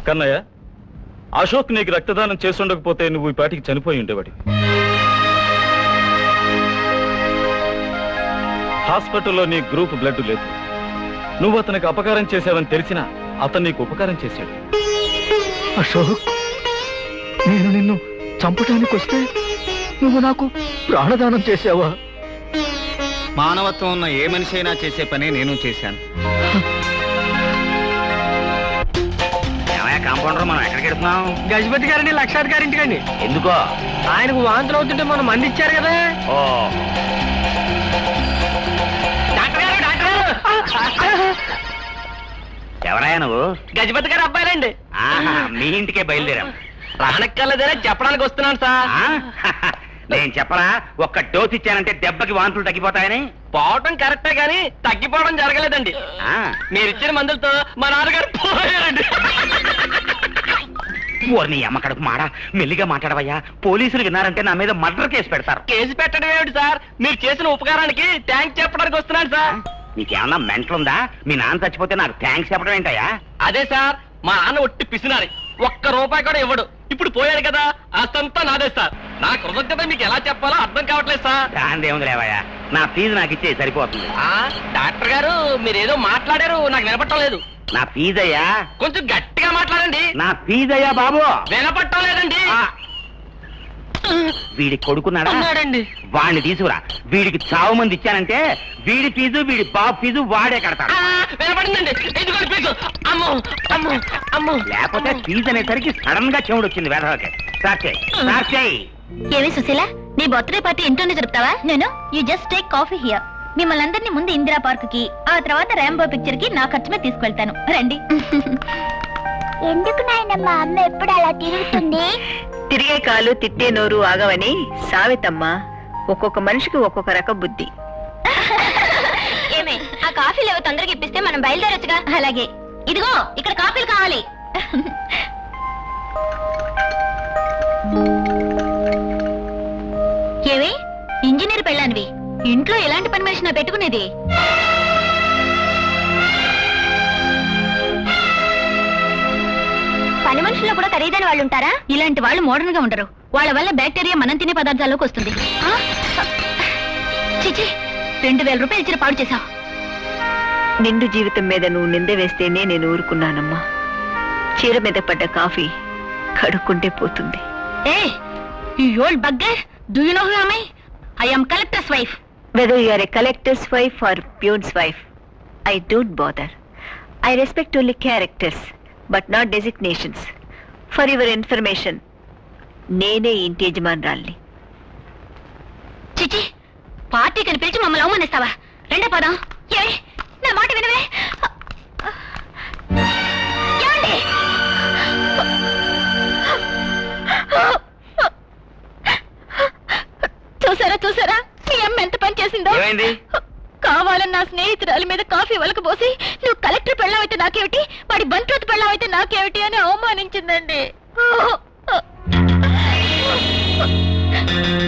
కన్నయ్య, అశోక్ నీకు రక్తదానం చేసుండకపోతే నువ్వు ఈ పాటికి చనిపోయి ఉండేవాడి. హాస్పిటల్లో నీ గ్రూప్ బ్లడ్ లేదు. నువ్వు అతనికి అపకారం చేశావని తెలిసినా అతను నీకు ఉపకారం చేశాడు. అశోక్, నేను నిన్ను చంపడానికి వస్తే నువ్వు నాకు ప్రాణదానం చేశావా? మానవత్వం ఉన్న ఏ మనిషి అయినా చేసే పని నేను చేశాను. కాంపౌండర్, మనం ఎక్కడికి వెళ్తున్నాం? గజపతి గారిని లక్షాధికారి గారింటికండి. ఎందుకో? ఆయనకు వాంతులు అవుతుంటే మనం మంది ఇచ్చారు కదా. ఓ, ఎవరయ్యా నువ్వు? గజపతి గారు అబ్బాయిలండి. ఆహా, మీ ఇంటికే బయలుదేరాం. రానక్కర్లేదే, చెప్పడానికి వస్తున్నాను సార్. నేను చెప్పరా, ఒక్క డోస్ ఇచ్చానంటే దెబ్బకి వాంతులు తగ్గిపోతాయని. పోవటం కరెక్టే గాని తగ్గిపోవడం జరగలేదండి. మీరు ఇచ్చిన మందులతో మా నాన్నగారు పోయారండి. నీ అమ్మ కడుపు మాడ, మెల్లిగా మాట్లాడవయ్యా. పోలీసులు విన్నారంటే నా మీద మర్డర్ కేసు పెడతారు. కేసు పెట్టడం ఏమిటి సార్, మీరు చేసిన ఉపకారానికి థ్యాంక్స్ చెప్పడానికి వస్తున్నాను సార్. నీకేమన్నా మెంటలుందా? మీ నాన్న చచ్చిపోతే నాకు థ్యాంక్స్ చెప్పడం ఏంటయ్యా? అదే సార్, మా నాన్న ఒట్టి పిసినారి, ఒక్క రూపాయి కూడా ఇవ్వడు. ఇప్పుడు పోయాడు కదా, అస్తంతా నాదే సార్. నా కృతజ్ఞత మీకు ఎలా చెప్పాలో అర్థం కావట్లేదు సార్. దాందేముంది లేవయ్యా, నా ఫీజు నాకు ఇచ్చే సరిపోతుంది. డాక్టర్ గారు, మీరేదో మాట్లాడారు, నాకు వినపట్టం లేదు. నా ఫీజు అయ్యా. కొంచెం గట్టిగా మాట్లాడండి. నా ఫీజు అయ్యా బాబు. వినపట్టం లేదండి. వీడి కొడుకున్నాడా? వాడిని తీసుకురా. వీడికి చావు మంది ఇచ్చానంటే వీడి ఫీజు, వీడి బాబు ఫీజు వాడే కడతాడు. వినపడిందండి. ఫీజు. అమ్మో అమ్మో అమ్మో. లేకపోతే ఫీజు అనేసరికి సడన్ గా చెవుడు వచ్చింది వేధవకి. స్టార్ట్ చేయి. ఏమి సుశీల, నీ బర్త్డే పార్టీ ఇంట్లోనే జరుపుతావా? నేను you just take coffee here. మిమ్మల్ని అందరినీ ముందు ఇందిరా పార్క్ కి, ఆ తర్వాత రాంబో పిక్చర్ కి నా ఖర్చు మీద తీసుకెళ్తాను. రండి. ఎందుకు నాయనమ్మ అమ్మ ఎప్పుడు అలా తిరుగుతుంది? తిరిగే కాలు తిట్టే నోరు ఆగవని సామెతమ్మ. ఒక్కొక్క మనిషికి ఒక్కొక్క రకం బుద్ధి. ఏమే, ఆ కాఫీలు ఏవో తొందరగా ఇప్పిస్తే మనం బయలుదేరొచ్చుగా. అలాగే. ఇదిగో, ఇక్కడ కాఫీలు కావాలి. ఏవి, ఇంజనీర్ పెళ్ళానివి, ఇంట్లో ఎలాంటి పని మనిషి నా పెట్టుకునేది? పని మనుషుల్లో కూడా ఖరీదైన వాళ్ళు ఉంటారా? ఇలాంటి వాళ్ళు మోడర్న్ గా ఉండరు. వాళ్ళ వల్ల బ్యాక్టీరియా మనం తినే పదార్థాల్లోకి వస్తుంది. చిచి, 2000 రూపాయలు ఇచ్చిన పాడు చేశావు. నిండు జీవితం మీద నువ్వు నింద వేస్తేనే నేను ఊరుకున్నానమ్మా. చీర మీద పడ్డ కాఫీ కడుక్కుంటే పోతుంది. ఏ, you old bugger, do you know who am I? I am collector's wife. Whether you are a collector's wife or peon's wife, I don't bother. I respect only characters, but not designations. For your information, నేనే ఇంటి యజమానురాల్ని. చిచి, పార్టీకి పిలిచి మమ్మల్ని అవమానిస్తావా? రెండో పదం. ఏమి, నా మాట వినవే? ఏమండి? చూసారా మీ అమ్మ ఎంత పని చేసిందో? కావాలని నా స్నేహితురాలి మీద కాఫీ వలకపోసి, నువ్వు కలెక్టర్ పెళ్ళం అయితే నాకేమిటి, వాడి బంట్రోత్ పెళ్ళం అయితే నాకేమిటి అని అవమానించిందండి.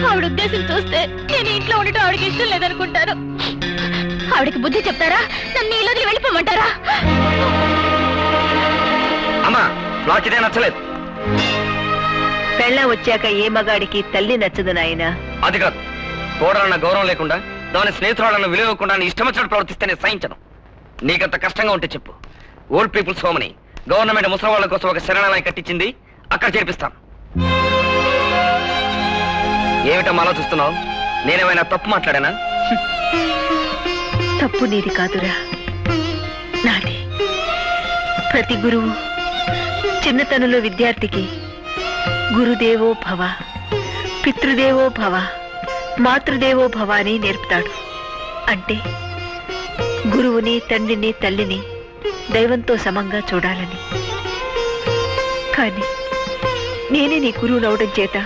ఆవిడ ఉద్దేశం చూస్తే నేను ఇంట్లో ఉండటం ఆవిడకి ఇష్టం లేదనుకుంటాను. ఆవిడకి బుద్ధి చెప్తారా, నన్ను ఈ రోజులు వెళ్ళిపోమంటారా? అమ్మా, నాకు ఇదే నచ్చలేదు. పెళ్ళం వచ్చాక ఏ మగాడికి తల్లి నచ్చదు నాయన. అది కాదు, కోడలన్న గౌరవం లేకుండా, దాని స్నేహితురాలన్న విలువ ఇవ్వకుండా ఇష్టం వచ్చినట్టు ప్రవర్తిస్తే నేను సహించను. నీకంత కష్టంగా ఉంటే చెప్పు. ఓల్డ్ పీపుల్స్ హోమ్ అని గవర్నమెంట్ ముసలి వాళ్ళ కోసం ఒక శరణాలయం కట్టించింది, అక్కడ చేర్పిస్తాను. ఏమిటమ్మా ఆలోచిస్తున్నావు? నేనేమైనా తప్పు మాట్లాడానా? తప్పు నీది కాదురా, నాది. ప్రతి గురువు చిన్నతనంలో విద్యార్థికి గురుదేవో భవ, పితృదేవో భవ, మాతృదేవో భవ అని నేర్పుతాడు. అంటే గురువుని, తండ్రిని, తల్లిని దైవంతో సమంగా చూడాలని. కానీ నేనే నీ గురువు నవడం చేత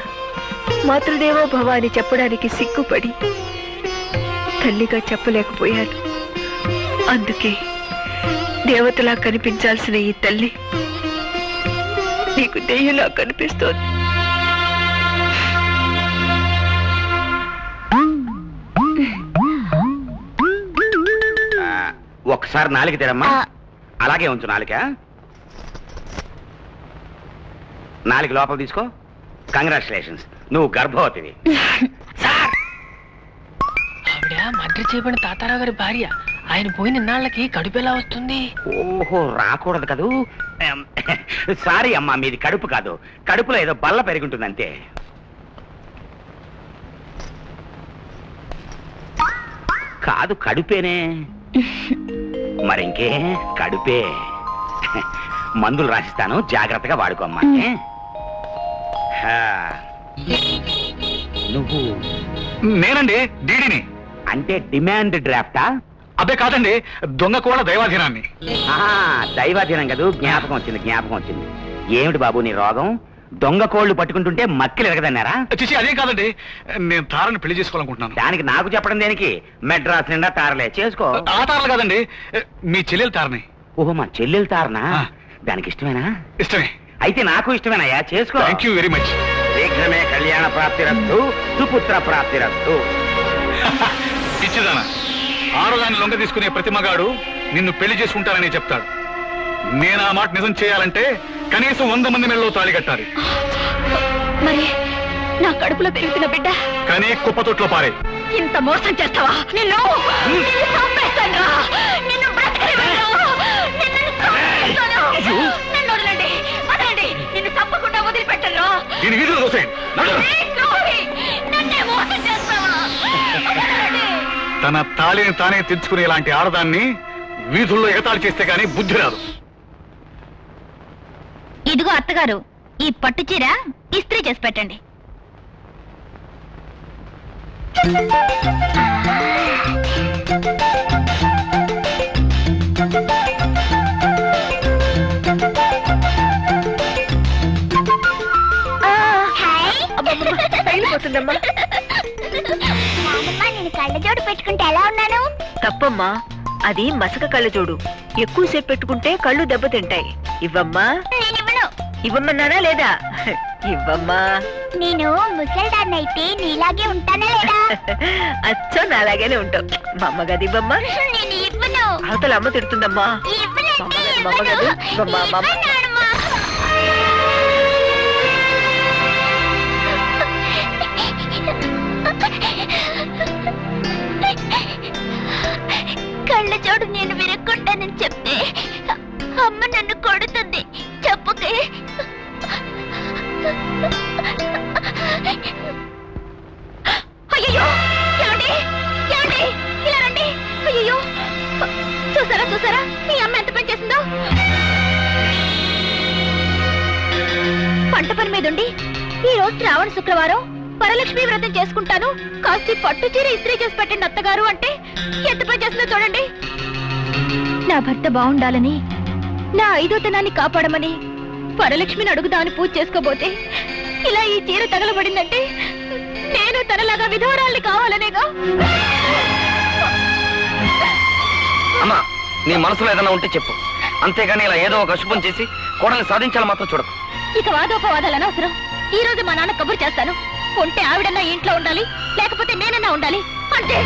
మాతృదేవో భవ అని చెప్పడానికి సిగ్గుపడి తల్లిగా చెప్పలేకపోయాను. అందుకే దేవతలా కనిపించాల్సిన ఈ తల్లి నీకు దెయ్యంలా కనిపిస్తోంది. ఒకసారి నాలుగు తెరమ్మా. అలాగే ఉంచు నాలుక. 4 లోపల తీసుకో. కంగ్రాచులేషన్స్, నువ్వు గర్భవతివి. ఆవిడ మర్డర్ చేయబడిన తాతారావు గారి భార్య. ఆయన పోయిన ఇన్నాళ్ళకి కడుపు ఎలా వస్తుంది? ఓహో, రాకూడదు కదూ. సారీ అమ్మా, మీది కడుపు కాదు, కడుపులో ఏదో బల్ల పెరుగుంటుంది అంతే. కాదు, కడుపేనే. మరింకే, కడుపే. మందులు రాసిస్తాను, జాగ్రత్తగా వాడుకోమ్మా. నువ్వు నేనండి, డీడీని. అంటే డిమాండ్ డ్రాఫ్టా? అబ్బే కాదండి, దొంగ కూడా దైవాధీనాన్ని. దైవాధీనం కదూ, జ్ఞాపకం వచ్చింది. ఏమిటి బాబు నీ రోగం? దొంగ కోళ్లు పట్టుకుంటుంటే మక్కిలు ఎరగదన్నారా? చిచి, అదేం కాదండి, నేను తారని పెళ్లి చేసుకోవాలనుకుంటున్నాను. దానికి నాకు చెప్పడం దేనికి? మెడ్రాస్ నిండా తారలే, చేసుకో. ఆ తారలు కాదండి, మీ చెల్లెలు తారని. ఓహో, మా చెల్లెలు తారనా? దానికి ఇష్టమేనా? ఇష్టమే. అయితే నాకు ఇష్టమేనయ్యా, చేసుకో. Thank you very much. శీఘ్రమే కళ్యాణ ప్రాప్తిరస్తు, సుపుత్ర ప్రాప్తిరస్తు. పిచ్చిదానా, ఆరుదాన్ని లొంగ తీసుకునే ప్రతి మగాడు నిన్ను పెళ్లి చేసుకుంటానని చెప్తాడు. నేను ఆ మాట నిజం చేయాలంటే కనీసం 100 మంది మెళ్ళలో తాళి కట్టాలి. మరి నా కడుపులో పెరుగుతున్న బిడ్డ కానీ కుప్పతొట్లో పారే. ఇంత మోసం చేస్తావా? నిన్ను చంపేస్తానురా. నిన్ను బ్రతకనివ్వను. నిన్ను చంపేస్తాను. నన్ను వదలండి, వదలండి. నిన్ను తప్పకుండా వదిలిపెట్టను. దీని వీధులు చూసేయండి. నన్నే మోసం చేస్తావా? వదలండి. తన తాళిని తానే తెచ్చుకునే ఇలాంటి ఆడదాన్ని వీధుల్లో ఎగతాళి చేస్తే గానీ బుద్ధి రాదు. ఇదిగో అత్తగారు, ఈ పట్టు చీర ఇస్త్రీ చేసి పెట్టండి. వెళ్ళిపోతుందమ్మా. నేను కళ్ళజోడు పెట్టుకుంటే ఎలా ఉన్నాను? తప్పమ్మా, అది మసక కళ్ళజోడు. ఎక్కువసేపు పెట్టుకుంటే కళ్ళు దెబ్బతింటాయి. ఇవ్వమ్మా. నేనివ్వను. ఇవ్వమన్నానా లేదా? ఇవ్వమ్మా. నేను ముసల్దాన్ని అయితే నీలాగే ఉంటానా లేదా? అచ్చో నాలాగేనే ఉంటావు. మా అమ్మ గది ఇవ్వమ్మా. నేను ఇవ్వను. అవతల అమ్మ తిడుతుందమ్మా. ఇవ్వనంటే మా అమ్మ గది ఇవ్వమ్మా. మా అమ్మ. ఇవ్వనమ్మా. కళ్ళజోడు నేను విరక్కుంటానని చెప్తే అమ్మ నన్ను కొడుతుంది. చెప్పుకే. అయ్యో, ఏమండి, ఏమండి, ఇలా రండి. అయ్యో, చూసారా మీ అమ్మ ఎంత పని చేసిందో. పంట పని మీద ఉండి ఈ రోజు శ్రావణ శుక్రవారం వరలక్ష్మి వ్రతం చేసుకుంటాను, కాస్త పట్టు చీర ఇస్త్రీ చేసి పెట్టండి అత్తగారు అంటే ఎంత పని చేసిందో చూడండి. నా భర్త బాగుండాలని, నా ఐదోతనాన్ని కాపాడమని వరలక్ష్మిని అడుగుదామని పూజ చేసుకోబోతే ఇలా ఈ చీర తగలబడిందంటే నేను తనలాగా విధవరాల్ని కావాలనేగా. అమ్మా, నీ మనసులో ఏదైనా ఉంటే చెప్పు, అంతేగాని ఇలా ఏదో ఒక అశుభం చేసి కోడల్ని సాధించాలి మాత్రం చూడకు. ఇక వాదోపవాదాలు అనవసరం. ఈ రోజు మా నాన్న కబురు చేస్తాను. ఉంటే ఆవిడన్నా ఇంట్లో ఉండాలి, లేకపోతే నేనన్నా ఉండాలి అంతే.